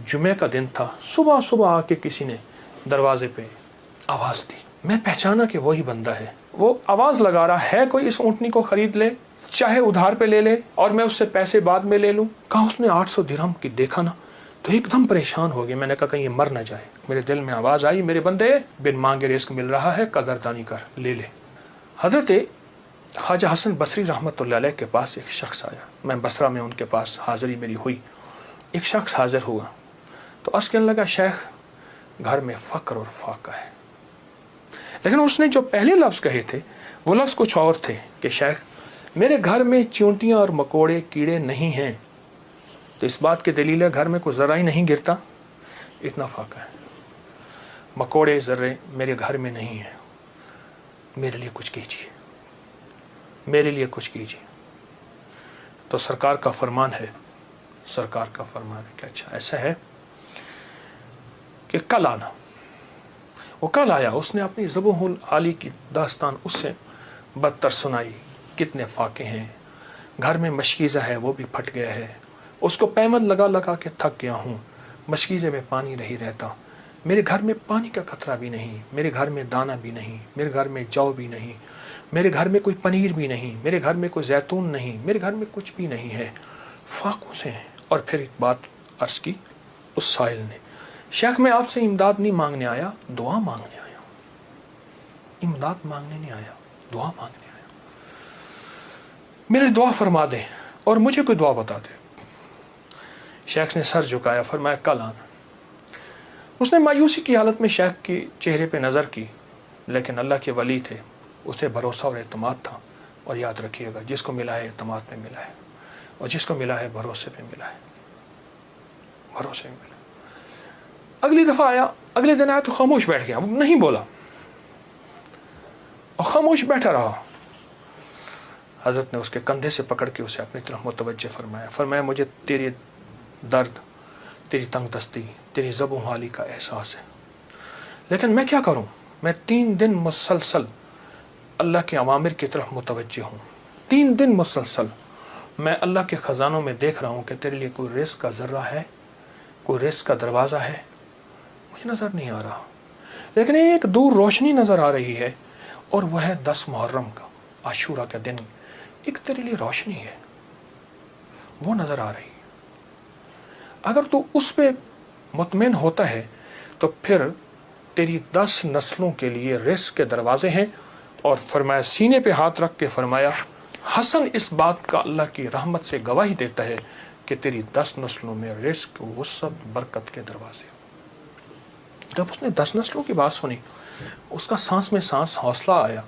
जुमे का दिन था, सुबह सुबह आके किसी ने दरवाजे पे आवाज़ दी। मैं पहचाना कि वही बंदा है। वो आवाज़ लगा रहा है कोई इस ऊँटनी को खरीद ले, चाहे उधार पे ले ले और मैं उससे पैसे बाद में ले लूँ। कहा उसने 800 दिरहम की। देखा ना तो एकदम परेशान हो गया। मैंने कहा कहीं ये मर ना जाए। मेरे दिल में आवाज़ आई, मेरे बंदे, बिन मांगे रिस्क मिल रहा है, कदरदानी कर, ले ले। हज़रत ख्वाजा हसन बसरी रहमतुल्लाह अलैह के पास एक शख्स आया। मैं बसरा में उनके पास हाज़िरी मेरी हुई। एक शख्स हाजिर हुआ तो अर्ज़ कहने लगा, शेख घर में फ़क्र और फाका है। लेकिन उसने जो पहले लफ्ज़ कहे थे वो लफ्ज़ कुछ और थे कि शेख मेरे घर में चींटियाँ और मकोड़े कीड़े नहीं हैं। तो इस बात की दलील है घर में कोई ज़रा ही नहीं गिरता, इतना फाका है। मकोड़े ज़र्रे मेरे घर में नहीं हैं, मेरे लिए कुछ कीजिए, मेरे लिए कुछ कीजिए। तो सरकार का फरमान है, सरकार का फरमान है कि अच्छा ऐसा है कि कल आना। वो कल आया। उसने अपनी ज़बूहुल आली की दास्तान उससे बदतर सुनाई। कितने फाके हैं, घर में मशकीज़ा है वो भी फट गया है, उसको पैमद लगा लगा के थक गया हूँ, मशकीज़े में पानी नहीं रहता, मेरे घर में पानी का खतरा भी नहीं, मेरे घर में दाना भी नहीं, मेरे घर में जौ भी नहीं, मेरे घर में कोई पनीर भी नहीं, मेरे घर में कोई जैतून नहीं, मेरे घर में कुछ भी नहीं है, फाकों से हैं। और फिर एक बात अर्ज़ की उस साइल ने, शेख मैं आपसे इमदाद नहीं मांगने आया, दुआ मांगने आया। इमदाद मांगने नहीं आया, दुआ मांगने आया। मेरी दुआ फरमा दे और मुझे कोई दुआ बता दे। शेख ने सर झुकाया, फरमाया कल आना। उसने मायूसी की हालत में शेख के चेहरे पे नज़र की, लेकिन अल्लाह के वली थे, उसे भरोसा और एतमाद था। और याद रखिएगा जिसको मिला है एतमाद में मिला है, और जिसको मिला है भरोसे पे मिला है, भरोसे में मिला। अगली दफ़ा आया, अगले दिन आया तो खामोश बैठ गया, नहीं बोला और खामोश बैठा रहा। हज़रत ने उसके कंधे से पकड़ के उसे अपनी तरफ मुतवज्जे फरमाया। फरमाया मुझे तेरे दर्द, तेरी तंगदस्ती, तेरी ज़बो हाली का एहसास है, लेकिन मैं क्या करूं? मैं 3 दिन मुसलसल अल्लाह के अवामिर की तरफ मुतवज्जे हूँ। 3 दिन मुसलसल मैं अल्लाह के ख़जानों में देख रहा हूँ कि तेरे लिए कोई रिस्क का ज़र्रा है, कोई रिस्क का दरवाज़ा है, मुझे नज़र नहीं आ रहा। लेकिन एक दूर रोशनी नज़र आ रही है और वह है 10 मुहर्रम का, आशूरा का दिन। एक तेरे लिए रोशनी है, वो नज़र आ रही है। अगर तू उस पे मुतमिन होता है तो फिर तेरी 10 नस्लों के लिए रिस्क के दरवाजे हैं। और फरमाया, सीने पे हाथ रख के फरमाया, हसन इस बात का अल्लाह की रहमत से गवाही देता है कि तेरी 10 नस्लों में रिस्क, वुसअत, बरकत के दरवाजे। जब उसने 10 नस्लों की बात सुनी, उसका सांस में सांस हौसला आया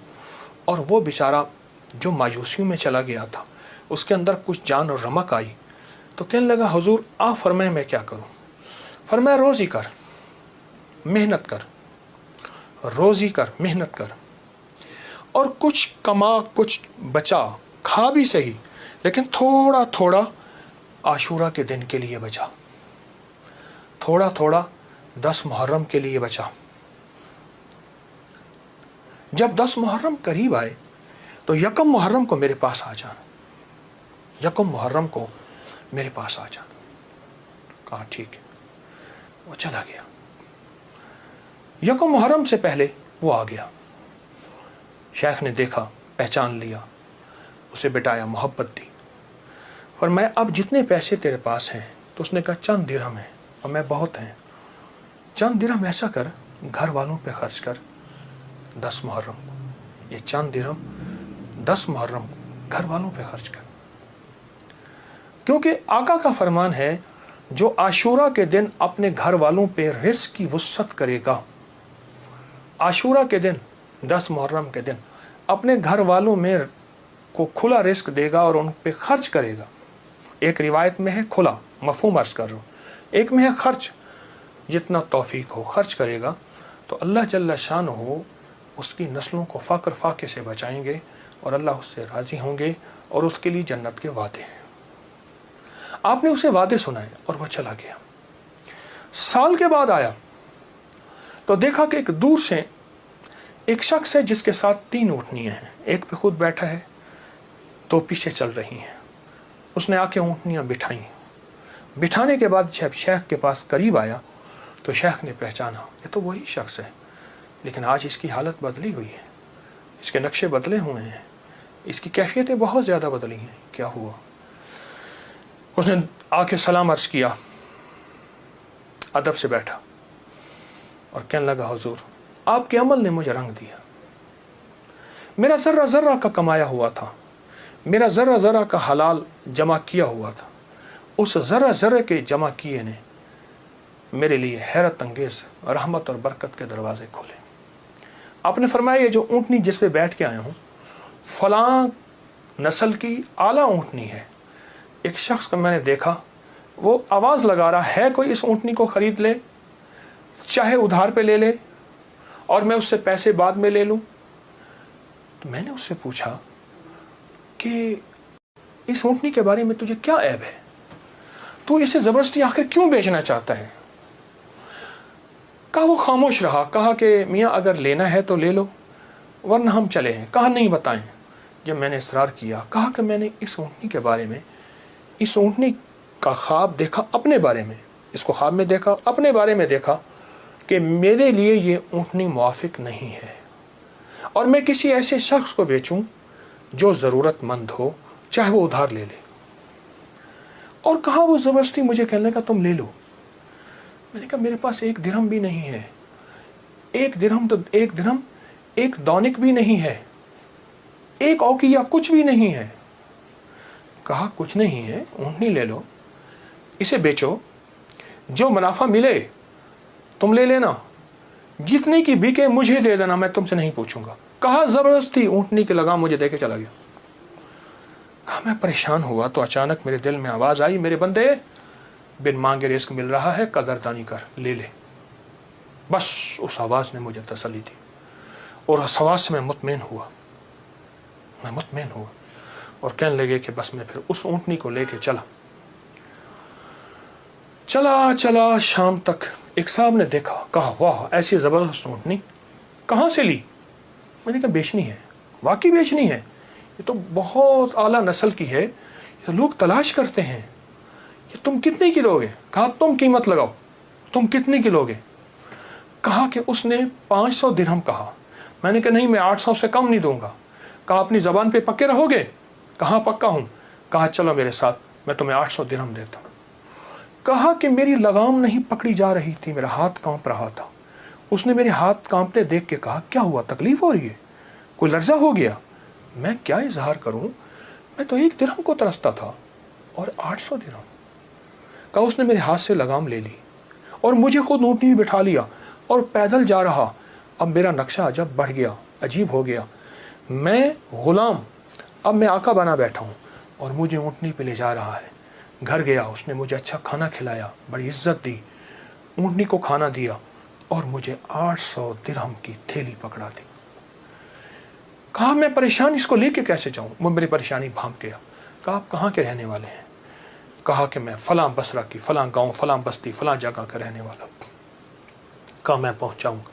और वो बेचारा जो मायूसियों में चला गया था उसके अंदर कुछ जान और रमक आई। तो कहने लगा, हुजूर आप फरमाए मैं क्या करूं? फरमाया, रोज़ी कर, मेहनत कर, रोज़ी कर, मेहनत कर, और कुछ कमा, कुछ बचा, खा भी सही, लेकिन थोड़ा थोड़ा आशूरा के दिन के लिए बचा, थोड़ा थोड़ा 10 मुहर्रम के लिए बचा। जब 10 मुहर्रम करीब आए तो यकम मुहर्रम को मेरे पास आ जाना, यकम मुहर्रम को मेरे पास आ जाना। कहा ठीक है। वो चला गया। यकम मुहर्रम से पहले वो आ गया। शेख ने देखा, पहचान लिया, उसे बिठाया, मोहब्बत दी। फरमाया, अब जितने पैसे तेरे पास हैं? तो उसने कहा, चंद दिरहम है। और मैं, बहुत हैं। चंद दिरहम ऐसा कर, घर वालों पे खर्च कर 10 मुहर्रम को। ये चंद दिरहम 10 मुहर्रम को घर वालों पे खर्च कर, क्योंकि आका का फरमान है, जो आशूरा के दिन अपने घर वालों पे रिस्क की वुसअत करेगा, आशूरा के दिन, 10 मुहर्रम के दिन अपने घर वालों में को खुला रिस्क देगा और उन पे खर्च करेगा। एक रिवायत में है खुला, मफहूम अर्ज कर रहा हूँ, एक में है खर्च, जितना तौफीक हो खर्च करेगा तो अल्लाह जल्ला शान हो उसकी नस्लों को फ़क्र फाके से बचाएंगे और अल्लाह उससे राज़ी होंगे और उसके लिए जन्नत के वादे हैं। आपने उसे वादे सुनाए और वह चला गया। साल के बाद आया तो देखा कि एक दूर से एक शख्स है जिसके साथ 3 ऊँटनियाँ हैं, एक पे खुद बैठा है, 2 पीछे चल रही हैं। उसने आके ऊँटनियाँ बिठाई बिठाने के बाद जब शेख के पास करीब आया तो शेख ने पहचाना ये तो वही शख्स है, लेकिन आज इसकी हालत बदली हुई है, इसके नक्शे बदले हुए हैं, इसकी कैफियतें बहुत ज़्यादा बदली हैं। क्या हुआ? उसने आके सलाम अर्ज़ किया, अदब से बैठा और कहने लगा, हुजूर आपके अमल ने मुझे रंग दिया। मेरा ज़र्रा ज़र्रा का कमाया हुआ था, मेरा ज़र्रा ज़र्रा का हलाल जमा किया हुआ था, उस ज़र्रा ज़र्रे के जमा किए ने मेरे लिए हैरत अंगेज़ रहमत और बरकत के दरवाज़े खोले। आपने फरमाया ये जो ऊँटनी जिस पे बैठ के आया हूँ फलां नस्ल की आला ऊँटनी है। एक शख्स को मैंने देखा, वो आवाज़ लगा रहा है कोई इस ऊँटनी को ख़रीद ले, चाहे उधार पे ले ले और मैं उससे पैसे बाद में ले लूँ। तो मैंने उससे पूछा कि इस ऊँटनी के बारे में तुझे क्या ऐब है, तू इसे ज़बरदस्ती आखिर क्यों बेचना चाहता है? कहा वो खामोश रहा। कहा कि मियाँ अगर लेना है तो ले लो वरना हम चले हैं। कहा नहीं बताएं। जब मैंने इसरार किया, कहा कि मैंने इस ऊँटनी के बारे में, इस ऊँटनी का ख्वाब देखा अपने बारे में, इसको ख्वाब में देखा, अपने बारे में देखा कि मेरे लिए ये ऊँटनी मुआफिक नहीं है और मैं किसी ऐसे शख्स को बेचूं जो ज़रूरतमंद हो, चाहे वो उधार ले ले। और कहा वो ज़बरदस्ती मुझे कहने का तुम ले लो। मैंने कहा मेरे पास एक दिरहम भी नहीं है, एक दिरहम एक दौनिक भी नहीं है, एक औकिया कुछ भी नहीं है। कहा कुछ नहीं है, ऊँटनी ले लो, इसे बेचो, जो मुनाफा मिले तुम ले लेना, जितने की बिके मुझे दे देना, मैं तुमसे नहीं पूछूंगा। कहा ज़बरदस्ती ऊँटनी के लगाम मुझे दे के चला गया। कहा मैं परेशान हुआ तो अचानक मेरे दिल में आवाज़ आई, मेरे बंदे बिन मांगे रिस्क मिल रहा है, कदरदानी कर, ले ले। बस उस आवाज़ ने मुझे तसल्ली दी और उस आवाज़ से मैं मुतमईन हुआ और कहने लगे कि बस मैं फिर उस ऊँटनी को लेके चला शाम तक। एक साहब ने देखा, कहा वाह ऐसी ज़बरदस्त ऊँटनी कहाँ से ली? मैंने कहा बेचनी है, वाकई बेचनी है, ये तो बहुत आला नस्ल की है, ये लोग तलाश करते हैं, ये तुम कितने की लोगे? कहा तुम कीमत लगाओ, तुम कितने की लोगे? कहा कि उसने 500 दिरहम कहा। मैंने कहा नहीं, मैं 800 से कम नहीं दूंगा। कहा अपनी ज़बान पे पक्के रहोगे? कहा पक्का हूँ। कहा चलो मेरे साथ, मैं तुम्हें 800 दिरहम देता हूँ। कहा कि मेरी लगाम नहीं पकड़ी जा रही थी, मेरा हाथ कांप रहा था। उसने मेरे हाथ कांपते देख के कहा क्या हुआ, तकलीफ हो रही है, कोई लर्जा हो गया? मैं क्या इजहार करूं, मैं तो 1 दिरहम को तरसता था और 800 दिरहम। कहा उसने मेरे हाथ से लगाम ले ली और मुझे खुद ऊँटनी में बिठा लिया और पैदल जा रहा। अब मेरा नक्शा अजब बढ़ गया, अजीब हो गया। मैं गुलाम, अब मैं आका बना बैठा हूँ और मुझे ऊँटनी पे ले जा रहा है। घर गया, उसने मुझे अच्छा खाना खिलाया, बड़ी इज्जत दी, ऊँटनी को खाना दिया और मुझे 800 दिरहम की थैली पकड़ा दी। कहा मैं परेशान, इसको लेके कैसे जाऊं? वो मेरी परेशानी भांप गया। कहा आप कहाँ के रहने वाले हैं? कहा कि मैं फलां बसरा की, फलां गांव, फलां बस्ती, फलां जगह का रहने वाला। कहा मैं पहुंचाऊंगा।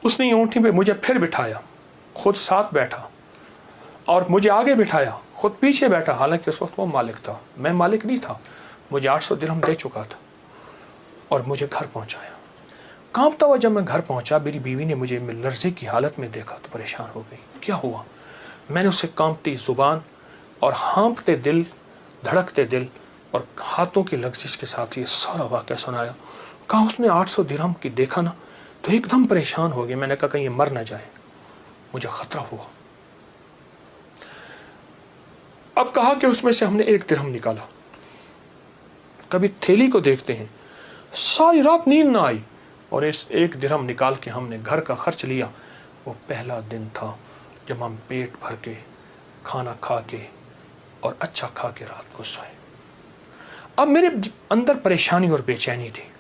उसने ऊँटनी पे मुझे फिर बिठाया, खुद साथ बैठा और मुझे आगे बिठाया, खुद पीछे बैठा। हालांकि उस वक्त वो मालिक था, मैं मालिक नहीं था। मुझे 800 दिरहम दे चुका था और मुझे घर पहुंचाया। कांपता हुआ जब मैं घर पहुंचा, मेरी बीवी ने मुझे लर्जे की हालत में देखा तो परेशान हो गई। क्या हुआ? मैंने उससे कांपती जुबान और हाँफते दिल, धड़कते दिल और हाथों की लग्जिश के साथ ये सारा वाक़या सुनाया। कहा उसने 800 दिरहम की देखा ना तो एकदम परेशान हो गया। मैंने कहा कहीं ये मर ना जाए, मुझे खतरा हुआ। अब कहा कि उसमें से हमने 1 दिरहम निकाला। कभी थैली को देखते हैं, सारी रात नींद ना आई और इस 1 दिरहम निकाल के हमने घर का खर्च लिया। वो पहला दिन था जब हम पेट भर के खाना खा के और अच्छा खा के रात को सोए। अब मेरे अंदर परेशानी और बेचैनी थी।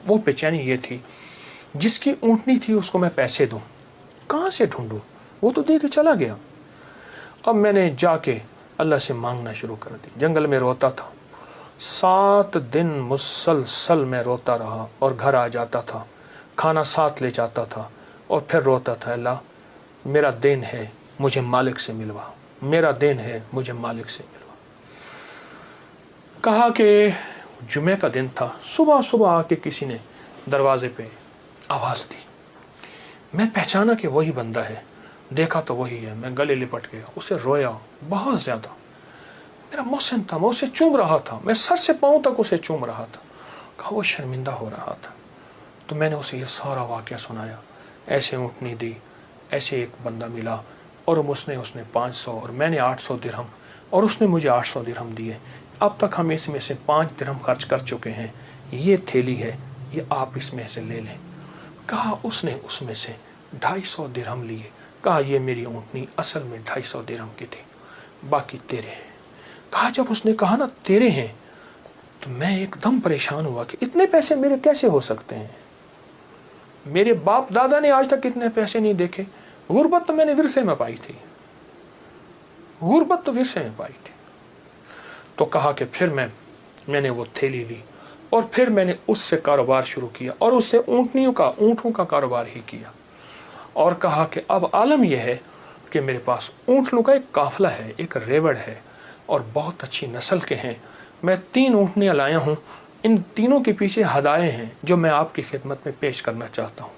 वो बेचैनी ये थी, जिसकी ऊँटनी थी उसको मैं पैसे दूं, कहाँ से ढूंढूं? वो तो दे के चला गया। अब मैंने जाके अल्लाह से मांगना शुरू कर दी। जंगल में रोता था, 7 दिन मुसलसल मैं रोता रहा और घर आ जाता था, खाना साथ ले जाता था और फिर रोता था, अल्लाह मेरा दिन है, मुझे मालिक से मिलवा, मेरा दिन है, मुझे मालिक से मिलवा। कहा कि जुमे का दिन था, सुबह सुबह आके किसी ने दरवाजे पे आवाज़ दी। मैं पहचाना कि वही बंदा है, देखा तो वही है। मैं गले लिपट गया, उसे रोया बहुत ज़्यादा। मेरा मोहसिन था, मैं उसे चूम रहा था, मैं सर से पाँव तक उसे चूम रहा था। कहा वो शर्मिंदा हो रहा था। तो मैंने उसे ये सारा वाक़या सुनाया, ऐसे ऊँटनी दी, ऐसे एक बंदा मिला और उसने 500 और मैंने 800 दिरहम और उसने मुझे 800 दिरहम दिए। अब तक हम इसमें से 5 दिरहम खर्च कर चुके हैं। ये थैली है, ये आप इसमें से ले लें। कहा उसने उसमें से 250 दिरहम लिए। कहा ये मेरी ऊँटनी असल में 250 दिरहम की थी, बाकी तेरे हैं। कहा जब उसने कहा ना तेरे हैं, तो मैं एकदम परेशान हुआ कि इतने पैसे मेरे कैसे हो सकते हैं। मेरे बाप दादा ने आज तक इतने पैसे नहीं देखे। गुर्बत तो मैंने विरसे में पाई थी, गुर्बत तो विरसे में पाई थी। तो कहा कि फिर मैंने वो थैली ली और फिर मैंने उससे कारोबार शुरू किया और उससे ऊँटों का कारोबार ही किया। और कहा कि अब आलम यह है कि मेरे पास ऊँटों का एक काफिला है, एक रेवड़ है और बहुत अच्छी नस्ल के हैं। मैं 3 ऊँटनियाँ लाया हूँ, इन तीनों के पीछे हदाये हैं जो मैं आपकी खिदमत में पेश करना चाहता हूँ।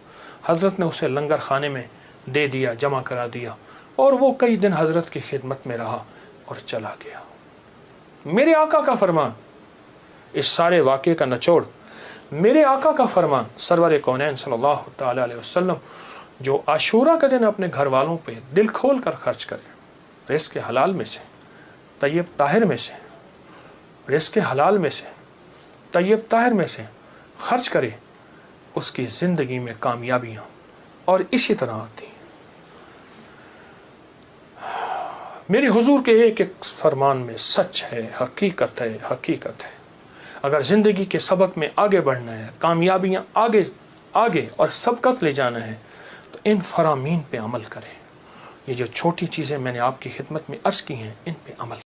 हज़रत ने उसे लंगर खाने में दे दिया, जमा करा दिया और वो कई दिन हज़रत की खिदमत में रहा और चला गया। मेरे आका का फरमान, इस सारे वाक़े का निचोड़ मेरे आका का फरमान सरवर कौनैन सल्लल्लाहु तआला अलैहि वसल्लम, जो आशूरा के दिन अपने घर वालों पे दिल खोल कर खर्च करे, रिज़्क़ हलाल में से, तय्यब ताहिर में से, रिज़्क़ हलाल में से, तय्यब ताहिर में से खर्च करे, उसकी ज़िंदगी में कामयाबियाँ और इसी तरह आती हैं। मेरे हुजूर के एक एक फरमान में सच है, हकीकत है, हकीकत है। अगर ज़िंदगी के सबक में आगे बढ़ना है, कामयाबियाँ आगे और सबकत ले जाना है, तो इन फरामीन पे अमल करें। ये जो छोटी चीज़ें मैंने आपकी खिदमत में अर्ज़ की हैं, इन पे अमल